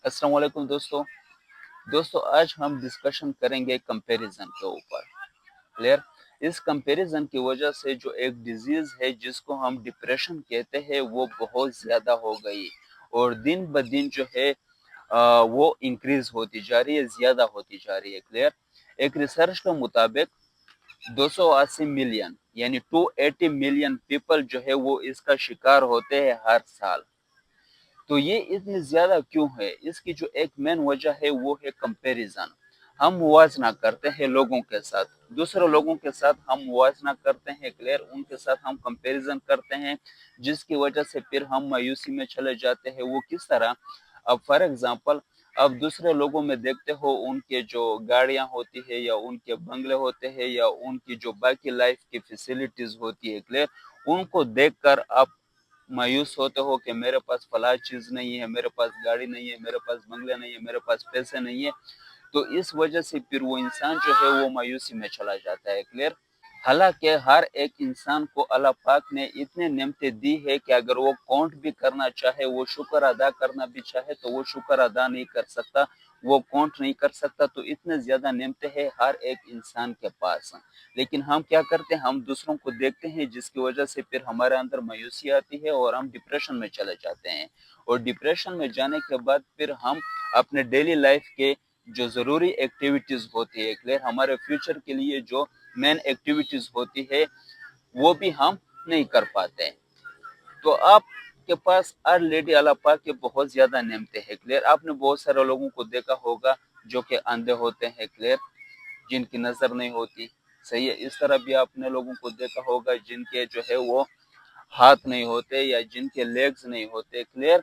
अस्सलाम वालेकुम दोस्तों आज हम डिस्कशन करेंगे कंपैरिजन के ऊपर। क्लियर। इस कंपैरिजन की वजह से जो एक डिजीज है जिसको हम डिप्रेशन कहते हैं वो बहुत ज़्यादा हो गई और दिन ब दिन जो है वो इंक्रीज होती जा रही है, ज़्यादा होती जा रही है। क्लियर। एक रिसर्च के मुताबिक 280 मिलियन यानी 280 मिलियन पीपल जो है वो इसका शिकार होते हैं हर साल। तो ये इतनी ज्यादा क्यों है? इसकी जो एक मेन वजह है वो है कंपैरिजन। हम मुवाजना करते हैं लोगों के साथ, दूसरे लोगों के साथ हम मुवाजना करते हैं। क्लियर। उनके साथ हम कंपैरिजन करते हैं जिसकी वजह से फिर हम मायूसी में चले जाते हैं। वो किस तरह? अब फॉर एग्जांपल, अब दूसरे लोगों में देखते हो उनके जो गाड़ियां होती है या उनके बंगले होते हैं या उनकी जो बाकी लाइफ की फैसिलिटीज होती है। क्लियर। उनको देखकर आप मायूस होते हो कि मेरे पास फला चीज नहीं है, मेरे पास गाड़ी नहीं है, मेरे पास बंगले नहीं है, मेरे पास पैसे नहीं है। तो इस वजह से फिर वो इंसान जो है वो मायूसी में चला जाता है। क्लियर। हालांकि हर एक इंसान को अल्लाह पाक ने इतने नेमतें दी है कि अगर वो काउंट भी करना चाहे, वो शुक्र अदा करना भी चाहे तो वो शुक्र अदा नहीं कर सकता, वो काउंट नहीं कर सकता। तो इतने ज्यादा नेमतें हैं हर एक इंसान के पास। लेकिन हम क्या करते हैं? हम दूसरों को देखते हैं जिसकी वजह से फिर हमारे अंदर मायूसी आती है और हम डिप्रेशन में चले जाते हैं। और डिप्रेशन में जाने के बाद फिर हम अपने डेली लाइफ के जो जरूरी एक्टिविटीज होती है, क्लियर, हमारे फ्यूचर के लिए जो मेन एक्टिविटीज होती है वो भी हम नहीं कर पाते हैं। तो आपके पास ऑलरेडी अल्लाह पाक के बहुत ज्यादा नेमते हैं। क्लियर। आपने बहुत सारे लोगों को देखा होगा जो कि अंधे होते हैं। क्लियर। जिनकी नजर नहीं होती। सही है। इस तरह भी आपने लोगों को देखा होगा जिनके जो है वो हाथ नहीं होते या जिनके लेग्स नहीं होते। क्लियर।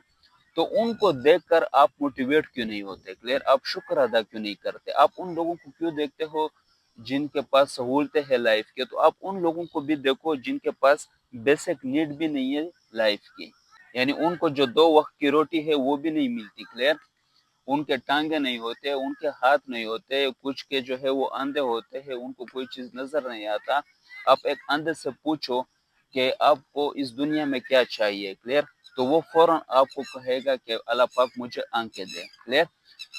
तो उनको देखकर आप मोटिवेट क्यों नहीं होते? क्लियर। आप शुक्र अदा क्यों नहीं करते? आप उन लोगों को क्यों देखते हो जिनके पास सहूलतें है लाइफ के? तो आप उन लोगों को भी देखो जिनके पास बेसिक नीड भी नहीं है लाइफ की, यानी उनको जो 2 वक्त की रोटी है वो भी नहीं मिलती। क्लियर। उनके टांगे नहीं होते, उनके हाथ नहीं होते, कुछ के जो है वो अंधे होते हैं, उनको कोई चीज नजर नहीं आता। आप एक अंधे से पूछो कि आपको इस दुनिया में क्या चाहिए? क्लियर। तो वो फौरन आपको कहेगा कि अल्लाह पाक मुझे आंखें दे। क्लियर।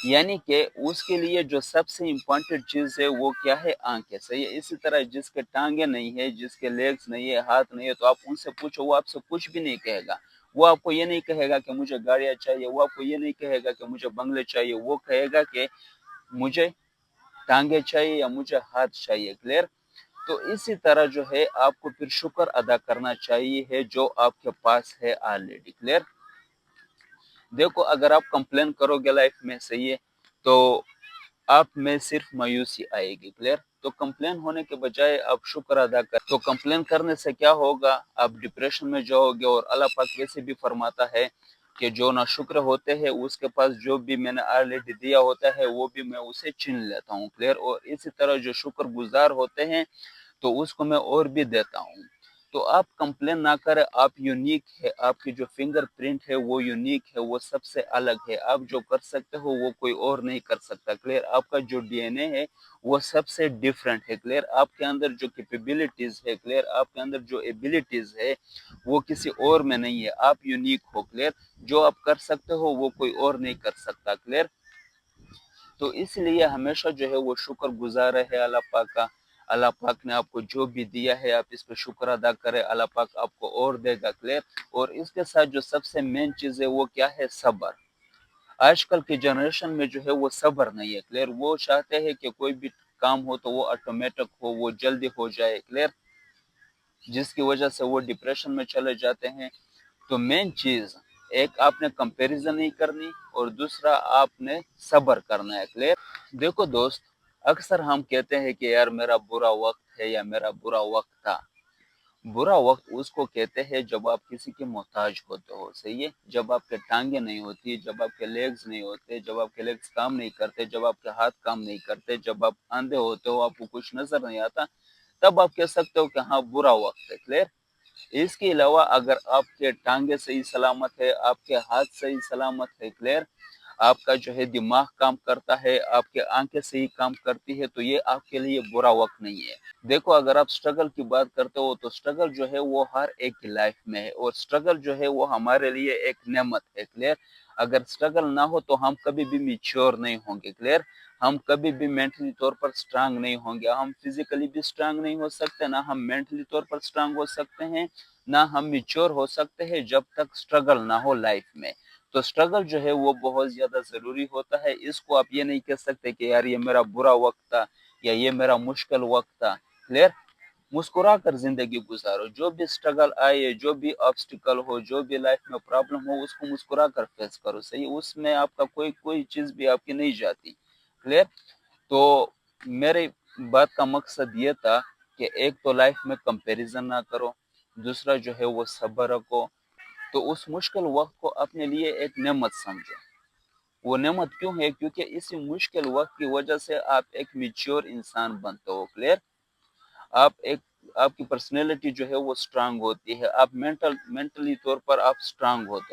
यानी कि उसके लिए जो सबसे इम्पोर्टेंट चीज है वो क्या है? आंखें। सही है। इसी तरह जिसके टांगे नहीं है, जिसके लेग्स नहीं है, हाथ नहीं है, तो आप उनसे पूछो, वो आपसे कुछ भी नहीं कहेगा। वो आपको ये नहीं कहेगा कि मुझे गाड़ियां चाहिए, वो आपको ये नहीं कहेगा कि मुझे बंगले चाहिए, वो कहेगा कि मुझे टांगे चाहिए या मुझे हाथ चाहिए। क्लियर। तो इसी तरह जो है आपको फिर शुक्र अदा करना चाहिए है जो आपके पास है ऑलरेडी। क्लियर। देखो, अगर आप कंप्लेन करोगे लाइफ में, सही है, तो आप में सिर्फ मायूसी आएगी। क्लियर। तो कंप्लेन होने के बजाय आप शुक्र अदा कर। तो कंप्लेन करने से क्या होगा? आप डिप्रेशन में जाओगे और अल्लाह पाक वैसे भी फरमाता है कि जो ना शुक्र होते हैं उसके पास जो भी मैंने ऑलरेडी दिया होता है वो भी मैं उसे छीन लेता हूँ। क्लियर। और इसी तरह जो शुक्र गुजार होते हैं तो उसको मैं और भी देता हूँ। तो आप कंप्लेन ना करें, आप यूनिक है, आपकी जो फिंगरप्रिंट है वो यूनिक है, वो सबसे अलग है। आप जो कर सकते हो वो कोई और नहीं कर सकता। क्लियर। आपका जो डीएनए है वो सबसे डिफरेंट है। क्लियर। आपके अंदर जो कैपेबिलिटीज है, क्लियर, आपके अंदर जो एबिलिटीज है वो किसी और में नहीं है। आप यूनिक हो। क्लियर। जो आप कर सकते हो वो कोई और नहीं कर सकता। क्लियर। तो इसलिए हमेशा जो है वो शुक्र गुजार है अल्लाह पाक का। अल्लाह पाक ने आपको जो भी दिया है आप इस पर शुक्र अदा करें, अल्लाह पाक आपको और देगा। क्लियर। और इसके साथ जो सबसे मेन चीज है वो क्या है? सब्र। आजकल की जनरेशन में जो है वो सब्र नहीं है। क्लियर। वो चाहते हैं कि कोई भी काम हो तो वो ऑटोमेटिक हो, वो जल्दी हो जाए। क्लियर। जिसकी वजह से वो डिप्रेशन में चले जाते हैं। तो मेन चीज, एक आपने कंपैरिजन नहीं करनी और दूसरा आपने सब्र करना है। क्लियर। देखो दोस्त, अक्सर हम कहते हैं कि यार मेरा बुरा वक्त है या मेरा बुरा वक्त था। बुरा वक्त उसको कहते हैं जब आप किसी के मोहताज होते हो। सही है। जब आपके टांगे नहीं होती, जब आपके लेग्स नहीं होते, जब आपके लेग्स काम नहीं करते, जब आपके हाथ काम नहीं करते, जब आप अंधे होते हो, आपको कुछ नजर नहीं आता, तब आप कह सकते हो कि हाँ बुरा वक्त है। क्लियर। इसके अलावा अगर आपके टांगे सही सलामत है, आपके हाथ सही सलामत है, क्लियर, आपका जो है दिमाग काम करता है, आपके आंखें सही काम करती है, तो ये आपके लिए बुरा वक्त नहीं है। देखो, अगर आप स्ट्रगल की बात करते हो तो स्ट्रगल जो है वो हर एक की लाइफ में है और स्ट्रगल जो है वो हमारे लिए एक नेमत है। क्लियर। اگر اسٹرگل نہ ہو تو ہم کبھی بھی میچور نہیں ہوں گے. کلیئر؟ ہم کبھی بھی مینٹلی طور پر سٹرانگ نہیں ہوں گے. ہم فزیکلی بھی سٹرانگ نہیں ہو سکتے، نہ ہم مینٹلی طور پر سٹرانگ ہو سکتے ہیں، نہ ہم میچور ہو سکتے ہیں جب تک سٹرگل نہ ہو لائف میں. تو سٹرگل جو ہے وہ بہت زیادہ ضروری ہوتا ہے. اس کو آپ یہ نہیں کہہ سکتے کہ یار یہ میرا برا وقت تھا یا یہ میرا مشکل وقت تھا. کلیئر؟ مسکرا کر زندگی گزارو. جو بھی سٹرگل آئے، جو بھی آبسٹیکل ہو، جو بھی لائف میں پرابلم ہو، اس کو مسکرا کر فیس کرو. صحیح؟ اس میں آپ کا کوئی چیز بھی آپ کی نہیں جاتی. کلیئر؟ تو میرے بات کا مقصد یہ تھا کہ ایک تو لائف میں کمپیریزن نہ کرو، دوسرا جو ہے وہ صبر رکھو. تو اس مشکل وقت کو اپنے لیے ایک نعمت سمجھو. وہ نعمت کیوں ہے؟ کیونکہ اسی مشکل وقت کی وجہ سے آپ ایک میچور انسان بنتے ہو. کلیئر؟ آپ کی پرسنالٹی جو ہے وہ سٹرانگ ہوتی ہے. آپ مینٹلی طور پر آپ سٹرانگ ہوتے ہو.